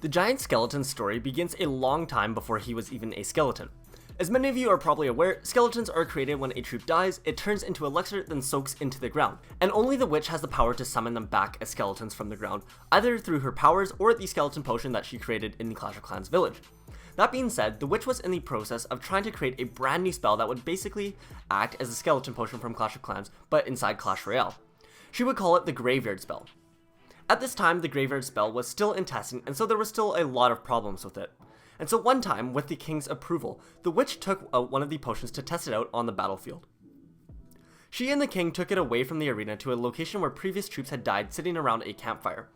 The giant skeleton's story begins a long time before he was even a skeleton. As many of you are probably aware, skeletons are created when a troop dies, it turns into elixir, then soaks into the ground, and only the witch has the power to summon them back as skeletons from the ground, either through her powers or the skeleton potion that she created in the Clash of Clans village. That being said, the witch was in the process of trying to create a brand new spell that would basically act as a skeleton potion from Clash of Clans, but inside Clash Royale. She would call it the Graveyard spell. At this time, the Graveyard spell was still in testing, and so there was still a lot of problems with it. And so one time, with the king's approval, the witch took out one of the potions to test it out on the battlefield. She and the king took it away from the arena to a location where previous troops had died sitting around a campfire.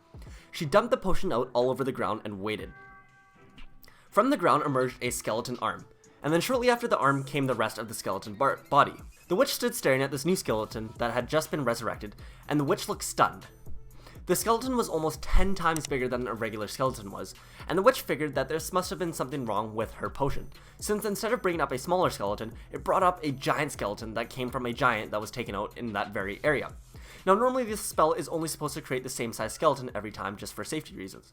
She dumped the potion out all over the ground and waited. From the ground emerged a skeleton arm, and then shortly after the arm came the rest of the skeleton body. The witch stood staring at this new skeleton that had just been resurrected, and the witch looked stunned. The skeleton was almost 10 times bigger than a regular skeleton was, and the witch figured that there must have been something wrong with her potion, since instead of bringing up a smaller skeleton, it brought up a giant skeleton that came from a giant that was taken out in that very area. Now normally this spell is only supposed to create the same size skeleton every time just for safety reasons.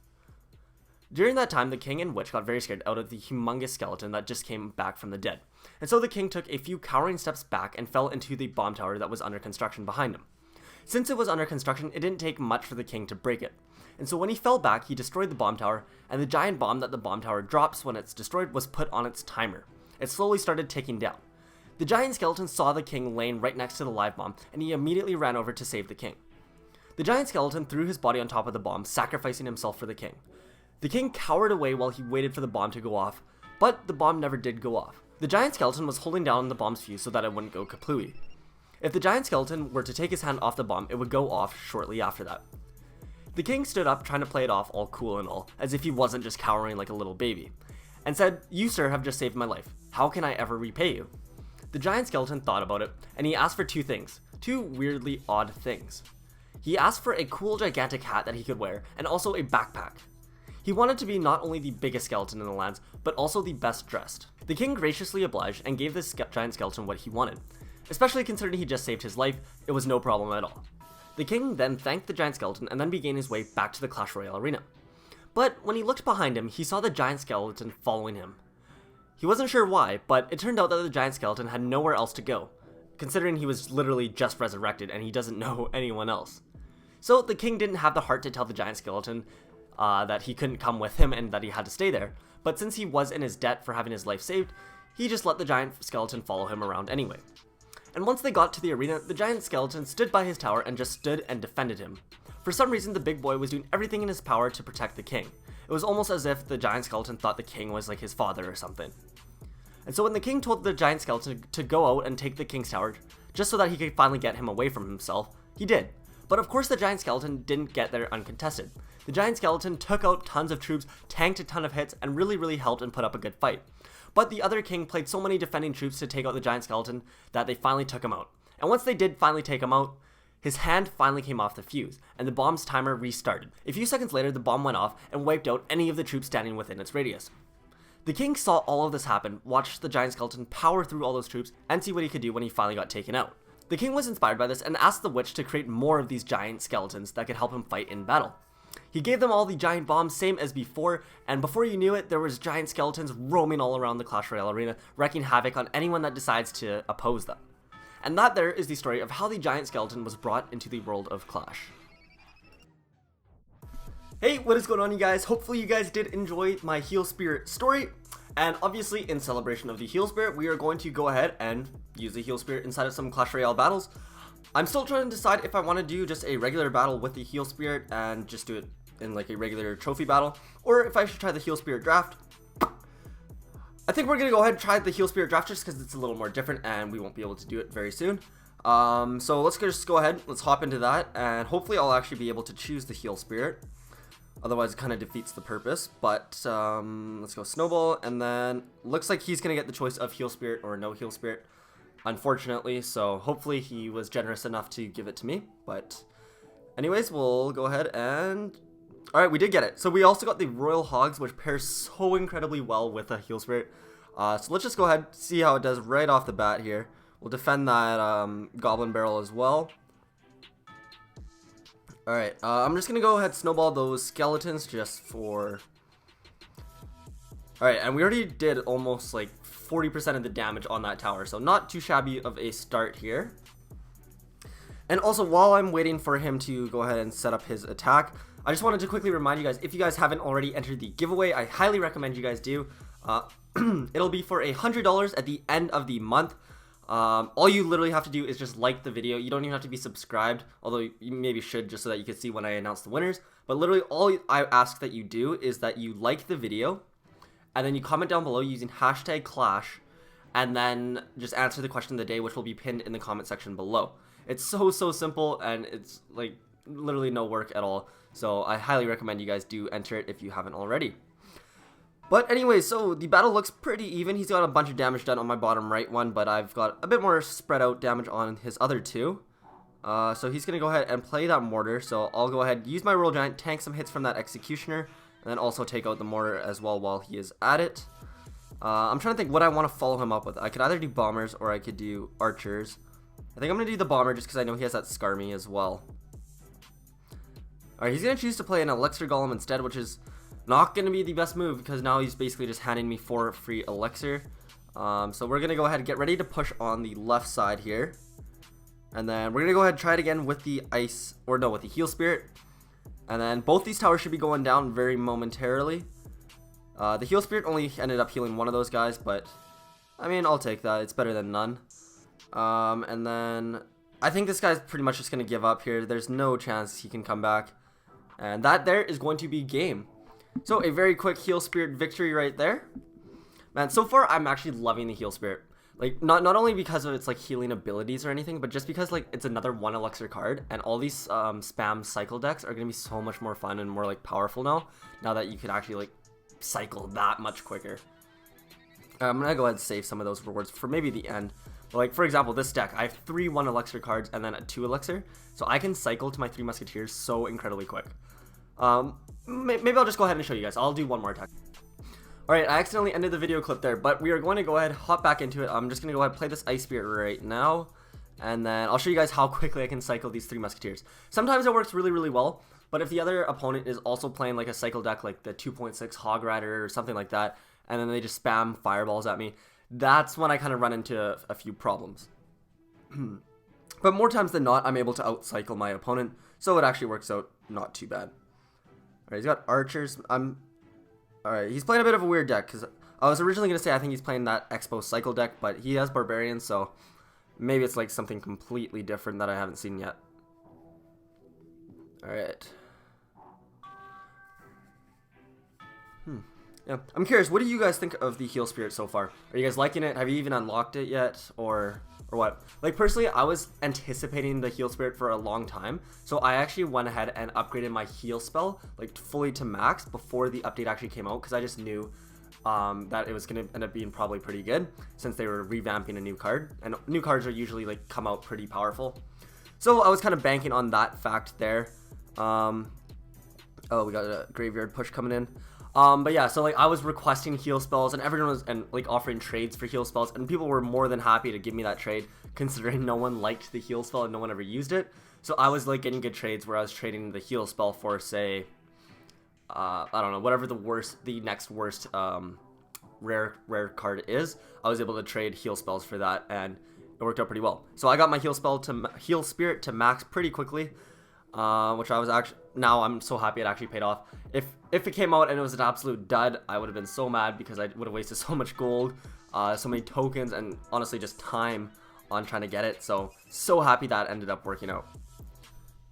During that time, the king and witch got very scared out of the humongous skeleton that just came back from the dead, and so the king took a few cowering steps back and fell into the bomb tower that was under construction behind him. Since it was under construction, it didn't take much for the king to break it, and so when he fell back, he destroyed the bomb tower, and the giant bomb that the bomb tower drops when it's destroyed was put on its timer. It slowly started ticking down. The giant skeleton saw the king laying right next to the live bomb, and he immediately ran over to save the king. The giant skeleton threw his body on top of the bomb, sacrificing himself for the king. The king cowered away while he waited for the bomb to go off, but the bomb never did go off. The giant skeleton was holding down the bomb's fuse so that it wouldn't go kaplooey. If the giant skeleton were to take his hand off the bomb, it would go off shortly after that. The king stood up trying to play it off all cool and all, as if he wasn't just cowering like a little baby, and said, "You sir have just saved my life. How can I ever repay you?" The giant skeleton thought about it, and he asked for two things, two weirdly odd things. He asked for a cool gigantic hat that he could wear, and also a backpack. He wanted to be not only the biggest skeleton in the lands, but also the best dressed. The king graciously obliged and gave this giant skeleton what he wanted. Especially considering he just saved his life, it was no problem at all. The king then thanked the giant skeleton and then began his way back to the Clash Royale arena. But when he looked behind him, he saw the giant skeleton following him. He wasn't sure why, but it turned out that the giant skeleton had nowhere else to go, considering he was literally just resurrected and he doesn't know anyone else. So the king didn't have the heart to tell the giant skeleton that he couldn't come with him and that he had to stay there, but since he was in his debt for having his life saved, he just let the giant skeleton follow him around anyway. And once they got to the arena, the giant skeleton stood by his tower and just stood and defended him. For some reason, the big boy was doing everything in his power to protect the king. It was almost as if the giant skeleton thought the king was like his father or something. And so when the king told the giant skeleton to go out and take the king's tower, just so that he could finally get him away from himself, he did. But of course the giant skeleton didn't get there uncontested. The giant skeleton took out tons of troops, tanked a ton of hits, and really helped and put up a good fight. But the other king played so many defending troops to take out the giant skeleton that they finally took him out. And once they did finally take him out, his hand finally came off the fuse, and the bomb's timer restarted. A few seconds later, the bomb went off and wiped out any of the troops standing within its radius. The king saw all of this happen, watched the giant skeleton power through all those troops, and see what he could do when he finally got taken out. The king was inspired by this and asked the witch to create more of these giant skeletons that could help him fight in battle. He gave them all the giant bombs, same as before, and before you knew it, there was giant skeletons roaming all around the Clash Royale arena, wreaking havoc on anyone that decides to oppose them. And that there is the story of how the giant skeleton was brought into the world of Clash. Hey, what is going on, you guys? Hopefully you guys did enjoy my Heal Spirit story. And obviously, in celebration of the Heal Spirit, we are going to go ahead and use the Heal Spirit inside of some Clash Royale battles. I'm still trying to decide if I want to do just a regular battle with the Heal Spirit and just do it in like a regular trophy battle, or if I should try the Heal Spirit draft. I think we're going to go ahead and try the Heal Spirit draft just because it's a little more different and we won't be able to do it very soon. So let's just go ahead, let's hop into that, and hopefully I'll actually be able to choose the Heal Spirit. Otherwise, it kind of defeats the purpose. But let's go snowball, and then looks like he's gonna get the choice of heal spirit or no heal spirit, unfortunately. So hopefully he was generous enough to give it to me. But anyways, we'll go ahead and all right, we did get it. So we also got the Royal Hogs, which pairs so incredibly well with a heal spirit. So let's just go ahead see how it does right off the bat here. We'll defend that goblin barrel as well. Alright, I'm just gonna go ahead and snowball those skeletons just for... Alright, and we already did almost like 40% of the damage on that tower, so not too shabby of a start here. And also, while I'm waiting for him to go ahead and set up his attack, I just wanted to quickly remind you guys, if you guys haven't already entered the giveaway, I highly recommend you guys do. It'll be for $100 at the end of the month. All you literally have to do is just like the video. You don't even have to be subscribed, although you maybe should, just so that you can see when I announce the winners. But literally all I ask that you do is that you like the video, and then you comment down below using hashtag Clash, and then just answer the question of the day, which will be pinned in the comment section below. It's so simple, and it's like literally no work at all. So I highly recommend you guys do enter it if you haven't already. But anyway, so the battle looks pretty even. He's got a bunch of damage done on my bottom right one, but I've got a bit more spread out damage on his other two. So he's going to go ahead and play that mortar. So I'll go ahead, use my Royal Giant, tank some hits from that executioner, and then also take out the mortar as well while he is at it. I'm trying to think what I want to follow him up with. I could either do bombers or I could do archers. I think I'm going to do the bomber just because I know he has that Scarmy as well. Alright, he's going to choose to play an elixir golem instead, which is not going to be the best move because now he's basically just handing me 4 free elixir. So we're going to go ahead and get ready to push on the left side here. And then we're going to go ahead and try it again with the ice, or no, with the heal spirit. And then both these towers should be going down very momentarily. The heal spirit only ended up healing one of those guys, but I mean, I'll take that. It's better than none. And then I think this guy's pretty much just going to give up here. There's no chance he can come back. And that there is going to be game. So a very quick heal spirit victory right there. Man, so far I'm actually loving the heal spirit. Like not only because of its like healing abilities or anything, but just because like it's another 1 elixir card, and all these spam cycle decks are gonna be so much more fun and more like powerful now that you can actually like cycle that much quicker. I'm gonna go ahead and save some of those rewards for maybe the end. But like for example, this deck, I have 3 1 elixir cards and then a 2 elixir, so I can cycle to my 3 musketeers so incredibly quick. Maybe I'll just go ahead and show you guys. I'll do one more attack. Alright, I accidentally ended the video clip there, but we are going to go ahead, hop back into it. I'm just going to go ahead and play this Ice Spirit right now, and then I'll show you guys how quickly I can cycle these 3 musketeers. Sometimes it works really well, but if the other opponent is also playing like a cycle deck like the 2.6 Hog Rider or something like that, and then they just spam fireballs at me, that's when I kind of run into a few problems. But more times than not, I'm able to outcycle my opponent, so it actually works out not too bad. Alright, he's got archers. Alright, he's playing a bit of a weird deck, because I was originally going to say I think he's playing that Expo Cycle deck, but he has barbarians, so maybe it's like something completely different that I haven't seen yet. Alright. Yeah, I'm curious, what do you guys think of the heal spirit so far? Are you guys liking it? Have you even unlocked it yet, or what? Like personally, I was anticipating the heal spirit for a long time, so I actually went ahead and upgraded my heal spell like fully to max before the update actually came out, because I just knew that it was gonna end up being probably pretty good since they were revamping a new card, and new cards are usually like come out pretty powerful. So I was kind of banking on that fact there. Oh, we got a graveyard push coming in. But yeah, so like I was requesting heal spells, and everyone was like offering trades for heal spells, and people were more than happy to give me that trade, considering no one liked the heal spell and no one ever used it. So I was like getting good trades where I was trading the heal spell for, say, I don't know, whatever the next worst rare card is. I was able to trade heal spells for that, and it worked out pretty well. So I got my heal spirit to max pretty quickly. Which I was actually, now I'm so happy it actually paid off. If it came out and it was an absolute dud, I would have been so mad because I would have wasted so much gold, so many tokens, and honestly just time on trying to get it. So happy that ended up working out.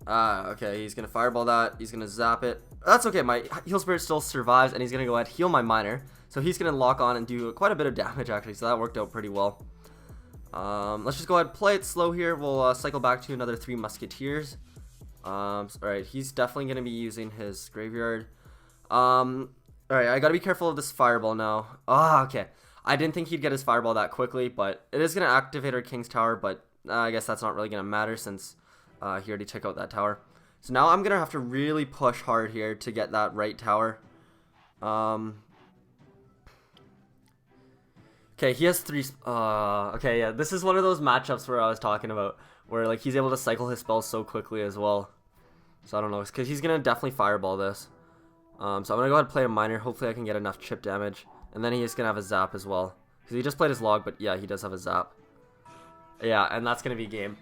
Okay, he's gonna fireball that, he's gonna zap it. That's okay, my heal spirit still survives, and he's gonna go ahead and heal my miner. So he's gonna lock on and do quite a bit of damage actually, so that worked out pretty well. Let's just go ahead and play it slow here. We'll cycle back to another 3 musketeers. Alright, he's definitely going to be using his graveyard. Alright, I gotta be careful of this fireball now. Okay. I didn't think he'd get his fireball that quickly, but it is going to activate our King's Tower, but I guess that's not really going to matter since he already took out that tower. So now I'm going to have to really push hard here to get that right tower. Okay, he has 3... okay, yeah, this is one of those matchups where I was talking about, where like he's able to cycle his spells so quickly as well. So I don't know, because he's going to definitely fireball this. So I'm going to go ahead and play a miner. Hopefully I can get enough chip damage. And then he's going to have a zap as well. Because he just played his log, but yeah, he does have a zap. Yeah, and that's going to be game.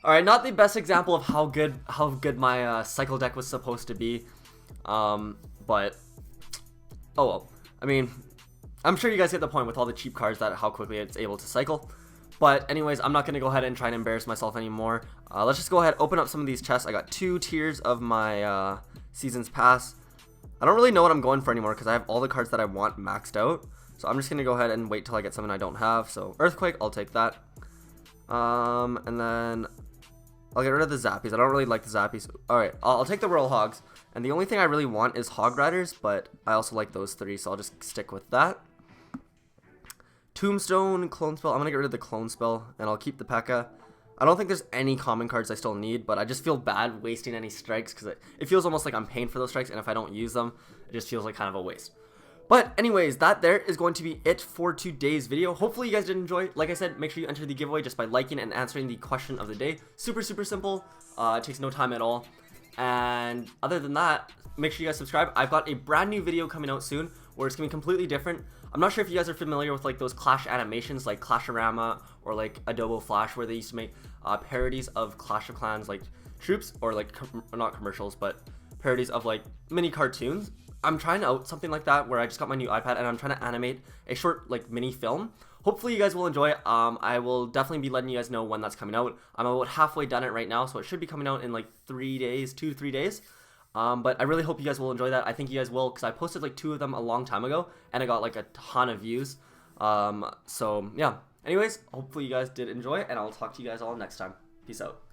Alright, not the best example of how good my cycle deck was supposed to be. But, oh well. I mean, I'm sure you guys get the point with all the cheap cards that how quickly it's able to cycle. But anyways, I'm not going to go ahead and try and embarrass myself anymore. Let's just go ahead and open up some of these chests. I got 2 tiers of my Season's Pass. I don't really know what I'm going for anymore because I have all the cards that I want maxed out. So I'm just going to go ahead and wait till I get something I don't have. So Earthquake, I'll take that. And then I'll get rid of the Zappies. I don't really like the Zappies. Alright, I'll take the Royal Hogs. And the only thing I really want is Hog Riders, but I also like those 3, so I'll just stick with that. Tombstone, Clone Spell. I'm going to get rid of the Clone Spell, and I'll keep the P.E.K.K.A. I don't think there's any common cards I still need, but I just feel bad wasting any strikes, because it feels almost like I'm paying for those strikes, and if I don't use them, it just feels like kind of a waste. But anyways, that there is going to be it for today's video. Hopefully you guys did enjoy. Like I said, make sure you enter the giveaway just by liking and answering the question of the day. Super simple. It takes no time at all. And other than that, make sure you guys subscribe. I've got a brand new video coming out soon where it's going to be completely different. I'm not sure if you guys are familiar with like those Clash animations like Clasharama or like Adobo Flash, where they used to make parodies of Clash of Clans like troops, or like not commercials, but parodies of like mini cartoons. I'm trying out something like that where I just got my new iPad and I'm trying to animate a short like mini film. Hopefully you guys will enjoy it. I will definitely be letting you guys know when that's coming out. I'm about halfway done it right now, so it should be coming out in like 3 days, 2 to 3 days. But I really hope you guys will enjoy that. I think you guys will, because I posted like 2 of them a long time ago and I got like a ton of views. So yeah, anyways, hopefully you guys did enjoy, and I'll talk to you guys all next time. Peace out.